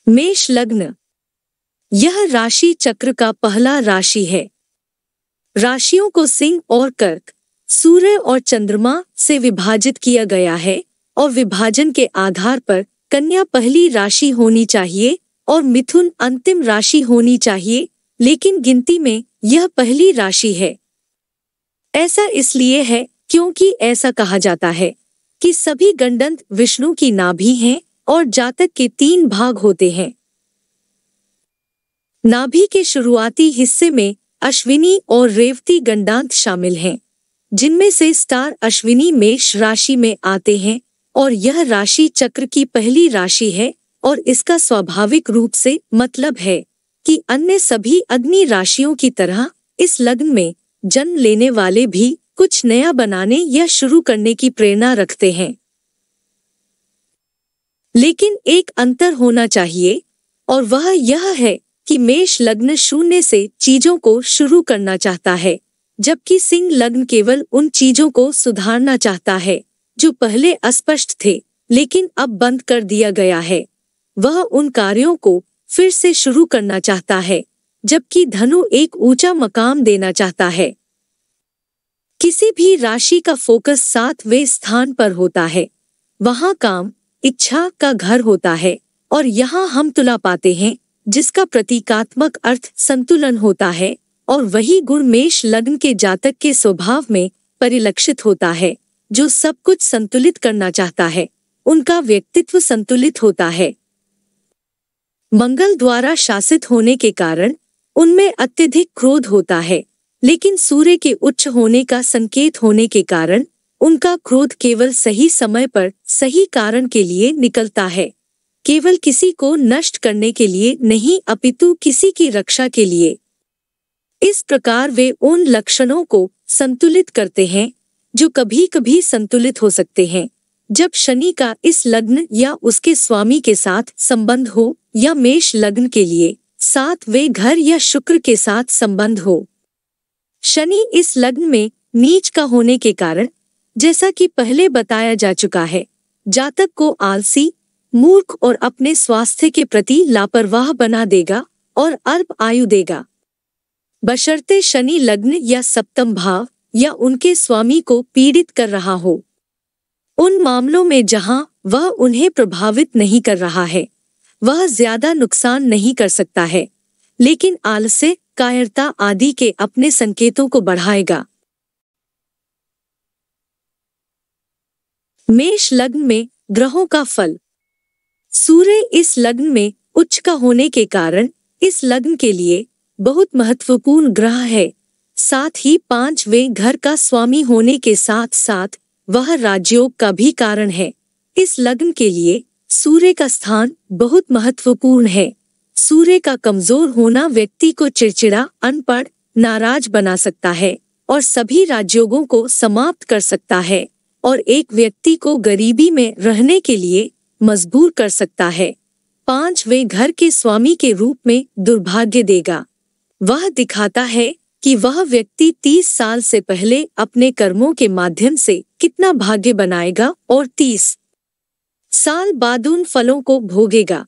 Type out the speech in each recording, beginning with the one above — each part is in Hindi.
मेष लग्न। यह राशि चक्र का पहला राशि है। राशियों को सिंह और कर्क, सूर्य और चंद्रमा से विभाजित किया गया है और विभाजन के आधार पर कन्या पहली राशि होनी चाहिए और मिथुन अंतिम राशि होनी चाहिए, लेकिन गिनती में यह पहली राशि है। ऐसा इसलिए है क्योंकि ऐसा कहा जाता है कि सभी गणदंत विष्णु की नाभि हैं और जातक के 3 भाग होते हैं। नाभि के शुरुआती हिस्से में अश्विनी और रेवती गणदांत शामिल हैं, जिनमें से स्टार अश्विनी मेष राशि में आते हैं और यह राशि चक्र की पहली राशि है और इसका स्वाभाविक रूप से मतलब है कि अन्य सभी अग्नि राशियों की तरह इस लग्न में जन्म लेने वाले भी कुछ नया बनाने या शुरू करने की प्रेरणा रखते हैं। लेकिन एक अंतर होना चाहिए और वह यह है कि मेष लग्न शून्य से चीजों को शुरू करना चाहता है, जबकि सिंह लग्न केवल उन चीजों को सुधारना चाहता है जो पहले अस्पष्ट थे लेकिन अब बंद कर दिया गया है। वह उन कार्यों को फिर से शुरू करना चाहता है, जबकि धनु एक ऊंचा मकाम देना चाहता है। किसी भी राशि का फोकस 7वें स्थान पर होता है। वहाँ काम, इच्छा का घर होता है और यहाँ हम तुला पाते हैं, जिसका प्रतीकात्मक अर्थ संतुलन होता है और वही गुण मेष लग्न के जातक के स्वभाव में परिलक्षित होता है, जो सब कुछ संतुलित करना चाहता है। उनका व्यक्तित्व संतुलित होता है। मंगल द्वारा शासित होने के कारण उनमें अत्यधिक क्रोध होता है, लेकिन सूर्य के उच्च होने का संकेत होने के कारण उनका क्रोध केवल सही समय पर सही कारण के लिए निकलता है, केवल किसी को नष्ट करने के लिए नहीं अपितु किसी की रक्षा के लिए। इस प्रकार वे उन लक्षणों को संतुलित करते हैं जो कभी कभी संतुलित हो सकते हैं जब शनि का इस लग्न या उसके स्वामी के साथ संबंध हो, या मेष लग्न के लिए 7वें घर या शुक्र के साथ संबंध हो। शनि इस लग्न में नीच का होने के कारण, जैसा कि पहले बताया जा चुका है, जातक को आलसी, मूर्ख और अपने स्वास्थ्य के प्रति लापरवाह बना देगा और अल्प आयु देगा। बशर्ते शनि लग्न या सप्तम भाव या उनके स्वामी को पीड़ित कर रहा हो। उन मामलों में जहां वह उन्हें प्रभावित नहीं कर रहा है, वह ज्यादा नुकसान नहीं कर सकता है, लेकिन आलस्य, कायरता आदि के अपने संकेतों को बढ़ाएगा। मेष लग्न में ग्रहों का फल। सूर्य इस लग्न में उच्च का होने के कारण इस लग्न के लिए बहुत महत्वपूर्ण ग्रह है। साथ ही 5वें घर का स्वामी होने के साथ साथ वह राजयोग का भी कारण है। इस लग्न के लिए सूर्य का स्थान बहुत महत्वपूर्ण है। सूर्य का कमजोर होना व्यक्ति को चिड़चिड़ा, अनपढ़, नाराज बना सकता है और सभी राजयोगों को समाप्त कर सकता है और एक व्यक्ति को गरीबी में रहने के लिए मजबूर कर सकता है। 5वें घर के स्वामी के रूप में दुर्भाग्य देगा। वह दिखाता है कि वह व्यक्ति 30 साल से पहले अपने कर्मों के माध्यम से कितना भाग्य बनाएगा और 30 साल बाद उन फलों को भोगेगा।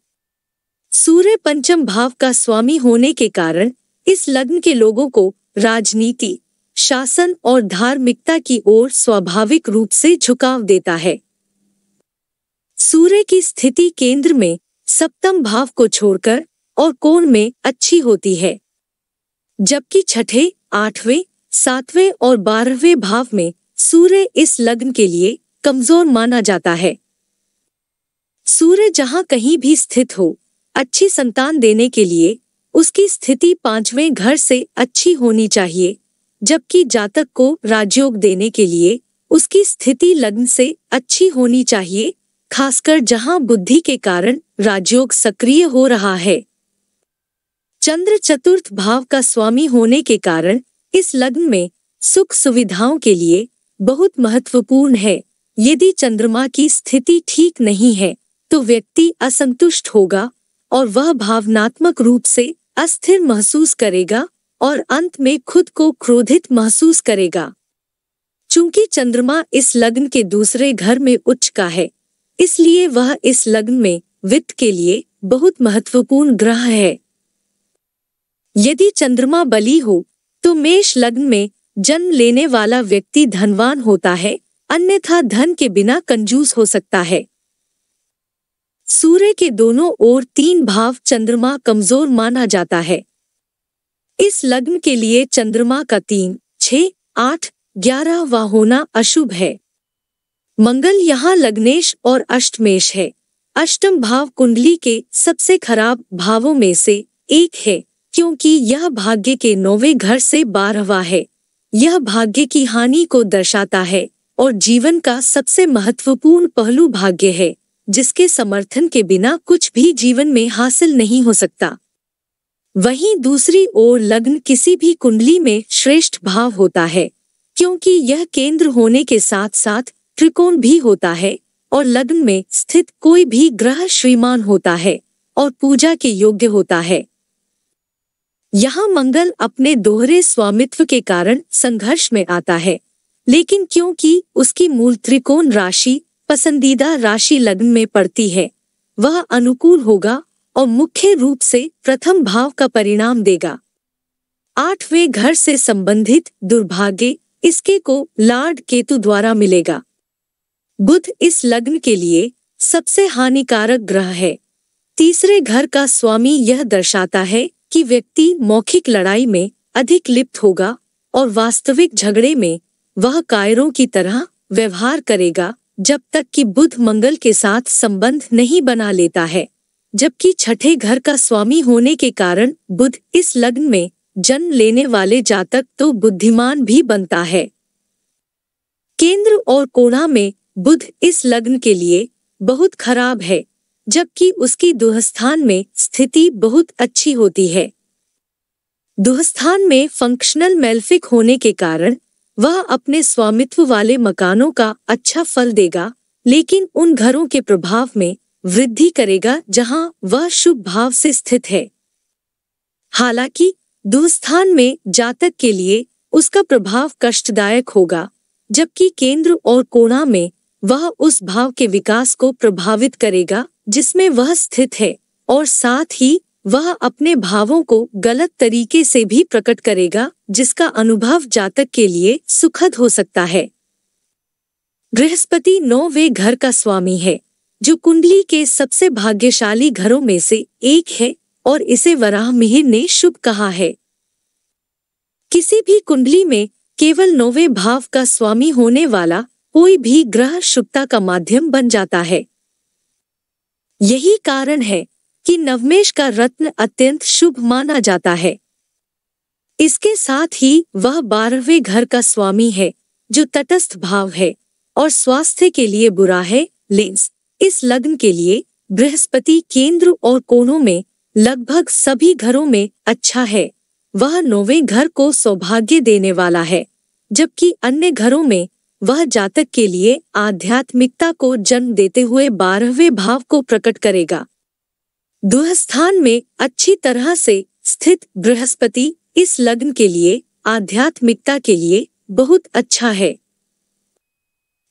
सूर्य पंचम भाव का स्वामी होने के कारण इस लग्न के लोगों को राजनीति, शासन और धार्मिकता की ओर स्वाभाविक रूप से झुकाव देता है। सूर्य की स्थिति केंद्र में सप्तम भाव को छोड़कर और कोण में अच्छी होती है, जबकि 6ठे, 8वें, 7वें और 12वें भाव में सूर्य इस लग्न के लिए कमजोर माना जाता है। सूर्य जहां कहीं भी स्थित हो, अच्छी संतान देने के लिए उसकी स्थिति 5वें घर से अच्छी होनी चाहिए, जबकि जातक को राजयोग देने के लिए उसकी स्थिति लग्न से अच्छी होनी चाहिए, खासकर जहां बुद्धि के कारण राजयोग सक्रिय हो रहा है। चंद्र चतुर्थ भाव का स्वामी होने के कारण इस लग्न में सुख सुविधाओं के लिए बहुत महत्वपूर्ण है। यदि चंद्रमा की स्थिति ठीक नहीं है तो व्यक्ति असंतुष्ट होगा और वह भावनात्मक रूप से अस्थिर महसूस करेगा और अंत में खुद को क्रोधित महसूस करेगा। चूंकि चंद्रमा इस लग्न के दूसरे घर में उच्च का है, इसलिए वह इस लग्न में वित्त के लिए बहुत महत्वपूर्ण ग्रह है। यदि चंद्रमा बली हो तो मेष लग्न में जन्म लेने वाला व्यक्ति धनवान होता है, अन्यथा धन के बिना कंजूस हो सकता है। सूर्य के दोनों ओर 3 भाव चंद्रमा कमजोर माना जाता है। इस लग्न के लिए चंद्रमा का 3, 6, 8, 11वां होना अशुभ है। मंगल यहाँ लग्नेश और अष्टमेश है। अष्टम भाव कुंडली के सबसे खराब भावों में से एक है, क्योंकि यह भाग्य के 9वें घर से 12वां है। यह भाग्य की हानि को दर्शाता है और जीवन का सबसे महत्वपूर्ण पहलू भाग्य है, जिसके समर्थन के बिना कुछ भी जीवन में हासिल नहीं हो सकता। वहीं दूसरी ओर लग्न किसी भी कुंडली में श्रेष्ठ भाव होता है, क्योंकि यह केंद्र होने के साथ साथ त्रिकोण भी होता है और लग्न में स्थित कोई भी ग्रह श्रीमान होता है और पूजा के योग्य होता है। यहाँ मंगल अपने दोहरे स्वामित्व के कारण संघर्ष में आता है, लेकिन क्योंकि उसकी मूल त्रिकोण राशि पसंदीदा राशि लग्न में पड़ती है, वह अनुकूल होगा और मुख्य रूप से प्रथम भाव का परिणाम देगा। 8वें घर से संबंधित दुर्भाग्य इसके को लॉर्ड केतु द्वारा मिलेगा। बुध इस लग्न के लिए सबसे हानिकारक ग्रह है। तीसरे घर का स्वामी यह दर्शाता है कि व्यक्ति मौखिक लड़ाई में अधिक लिप्त होगा और वास्तविक झगड़े में वह कायरों की तरह व्यवहार करेगा जब तक कि बुध मंगल के साथ संबंध नहीं बना लेता है। जबकि छठे घर का स्वामी होने के कारण बुध इस लग्न में जन्म लेने वाले जातक तो बुद्धिमान भी बनता है। केंद्र और कोणा में बुध इस लग्न के लिए बहुत खराब है, जबकि उसकी दुहस्थान में स्थिति बहुत अच्छी होती है। दुहस्थान में फंक्शनल मेल्फिक होने के कारण वह अपने स्वामित्व वाले मकानों का अच्छा फल देगा, लेकिन उन घरों के प्रभाव में वृद्धि करेगा जहां वह शुभ भाव से स्थित है। हालांकि दुहस्थान में जातक के लिए उसका प्रभाव कष्टदायक होगा, जबकि केंद्र और कोणा में वह उस भाव के विकास को प्रभावित करेगा जिसमें वह स्थित है, और साथ ही वह अपने भावों को गलत तरीके से भी प्रकट करेगा, जिसका अनुभव जातक के लिए सुखद हो सकता है। बृहस्पति 9वें घर का स्वामी है, जो कुंडली के सबसे भाग्यशाली घरों में से एक है और इसे वराह मिहिर ने शुभ कहा है। किसी भी कुंडली में केवल 9वें भाव का स्वामी होने वाला कोई भी ग्रह शुभता का माध्यम बन जाता है। यही कारण है कि नवमेश का रत्न अत्यंत शुभ माना जाता है। इसके साथ ही वह 12वें घर का स्वामी है, जो तटस्थ भाव है और स्वास्थ्य के लिए बुरा है। लेंस इस लग्न के लिए बृहस्पति केंद्र और कोणों में लगभग सभी घरों में अच्छा है। वह 9वें घर को सौभाग्य देने वाला है, जबकि अन्य घरों में वह जातक के लिए आध्यात्मिकता को जन्म देते हुए 12वें भाव को प्रकट करेगा। दुहस्थान में अच्छी तरह से स्थित बृहस्पति इस लग्न के लिए आध्यात्मिकता के लिए बहुत अच्छा है।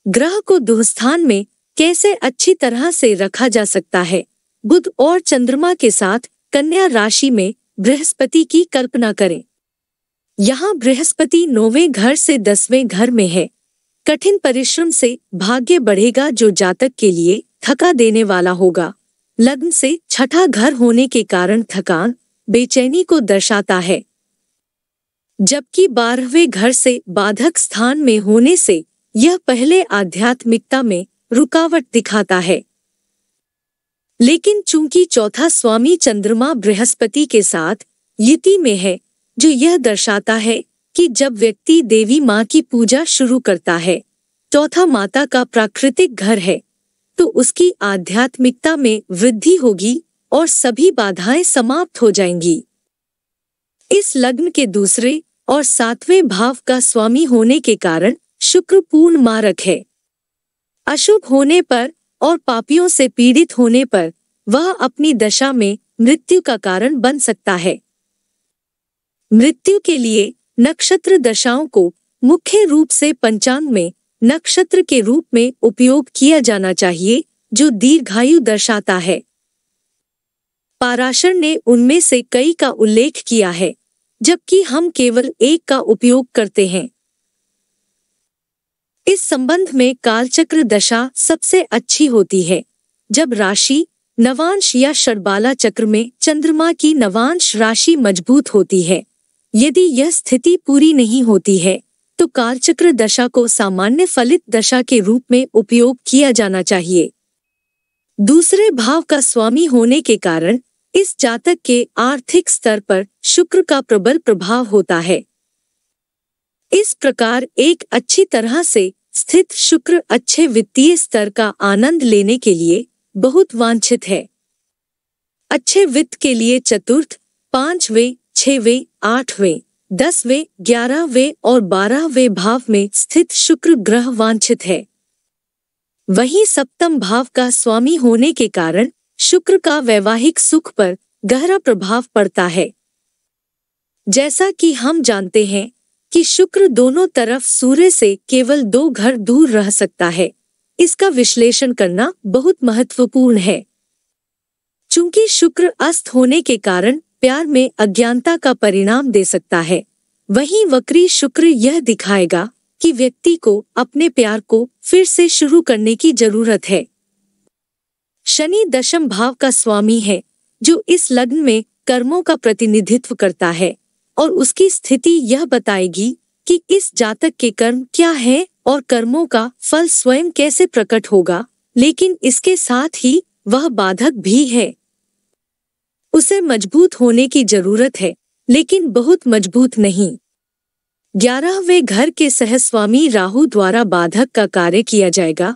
ग्रह को दुहस्थान में कैसे अच्छी तरह से रखा जा सकता है? बुध और चंद्रमा के साथ कन्या राशि में बृहस्पति की कल्पना करें। यहाँ बृहस्पति 9वें घर से 10वें घर में है। कठिन परिश्रम से भाग्य बढ़ेगा, जो जातक के लिए थका देने वाला होगा। लग्न से छठा घर होने के कारण थकान, बेचैनी को दर्शाता है, जबकि 12वें घर से बाधक स्थान में होने से यह पहले आध्यात्मिकता में रुकावट दिखाता है। लेकिन चूंकि चौथा स्वामी चंद्रमा बृहस्पति के साथ युति में है, जो यह दर्शाता है कि जब व्यक्ति देवी माँ की पूजा शुरू करता है, चौथा माता का प्राकृतिक घर है, तो उसकी आध्यात्मिकता में वृद्धि होगी और सभी बाधाएं समाप्त हो जाएंगी। इस लग्न के दूसरे और 7वें भाव का स्वामी होने के कारण शुक्र पूर्ण मारक है। अशुभ होने पर और पापियों से पीड़ित होने पर वह अपनी दशा में मृत्यु का कारण बन सकता है। मृत्यु के लिए नक्षत्र दशाओं को मुख्य रूप से पंचांग में नक्षत्र के रूप में उपयोग किया जाना चाहिए, जो दीर्घायु दर्शाता है। पाराशर ने उनमें से कई का उल्लेख किया है, जबकि हम केवल एक का उपयोग करते हैं। इस संबंध में कालचक्र दशा सबसे अच्छी होती है, जब राशि नवांश या षडबाला चक्र में चंद्रमा की नवांश राशि मजबूत होती है। यदि यह स्थिति पूरी नहीं होती है तो कालचक्र दशा को सामान्य फलित दशा के रूप में उपयोग किया जाना चाहिए। दूसरे भाव का स्वामी होने के कारण इस जातक के आर्थिक स्तर पर शुक्र का प्रबल प्रभाव होता है। इस प्रकार एक अच्छी तरह से स्थित शुक्र अच्छे वित्तीय स्तर का आनंद लेने के लिए बहुत वांछित है। अच्छे वित्त के लिए चतुर्थ, 5वें, 6वें, 8वें, 10वें, 11वें और 12वें भाव में स्थित शुक्र ग्रह वांछित है। वहीं सप्तम भाव का स्वामी होने के कारण शुक्र का वैवाहिक सुख पर गहरा प्रभाव पड़ता है। जैसा कि हम जानते हैं कि शुक्र दोनों तरफ सूर्य से केवल 2 घर दूर रह सकता है, इसका विश्लेषण करना बहुत महत्वपूर्ण है। चूंकि शुक्र अस्त होने के कारण प्यार में अज्ञानता का परिणाम दे सकता है, वहीं वक्री शुक्र यह दिखाएगा कि व्यक्ति को अपने प्यार को फिर से शुरू करने की जरूरत है। शनि दशम भाव का स्वामी है, जो इस लग्न में कर्मों का प्रतिनिधित्व करता है, और उसकी स्थिति यह बताएगी कि इस जातक के कर्म क्या है और कर्मों का फल स्वयं कैसे प्रकट होगा। लेकिन इसके साथ ही वह बाधक भी है। उसे मजबूत होने की जरूरत है, लेकिन बहुत मजबूत नहीं। 11वें घर के सहस्वामी राहु द्वारा बाधक का कार्य किया जाएगा,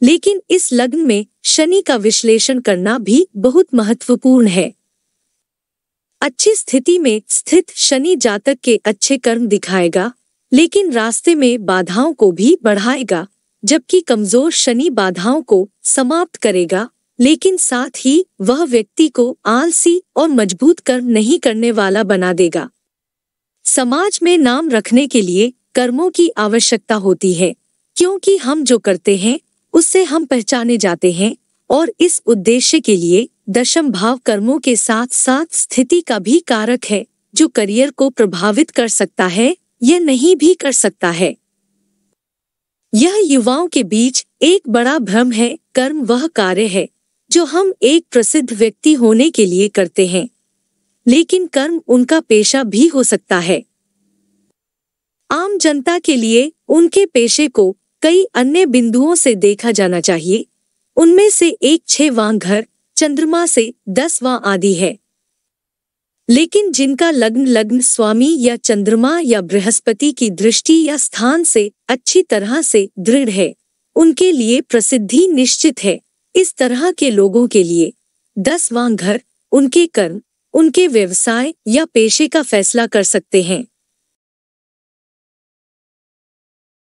लेकिन इस लग्न में शनि का विश्लेषण करना भी बहुत महत्वपूर्ण है। अच्छी स्थिति में स्थित शनि जातक के अच्छे कर्म दिखाएगा, लेकिन रास्ते में बाधाओं को भी बढ़ाएगा, जबकि कमजोर शनि बाधाओं को समाप्त करेगा, लेकिन साथ ही वह व्यक्ति को आलसी और मजबूत कर्म नहीं करने वाला बना देगा। समाज में नाम रखने के लिए कर्मों की आवश्यकता होती है, क्योंकि हम जो करते हैं उससे हम पहचाने जाते हैं, और इस उद्देश्य के लिए दशम भाव कर्मों के साथ साथ स्थिति का भी कारक है, जो करियर को प्रभावित कर सकता है या नहीं भी कर सकता है। यह युवाओं के बीच एक बड़ा भ्रम है। कर्म वह कार्य है जो हम एक प्रसिद्ध व्यक्ति होने के लिए करते हैं, लेकिन कर्म उनका पेशा भी हो सकता है। आम जनता के लिए उनके पेशे को कई अन्य बिंदुओं से देखा जाना चाहिए। उनमें से एक 6वां घर चंद्रमा से 10वां आदि है। लेकिन जिनका लग्न स्वामी या चंद्रमा या बृहस्पति की दृष्टि या स्थान से अच्छी तरह से दृढ़ है, उनके लिए प्रसिद्धि निश्चित है। इस तरह के लोगों के लिए 10वां घर उनके कर्म, उनके व्यवसाय या पेशे का फैसला कर सकते हैं।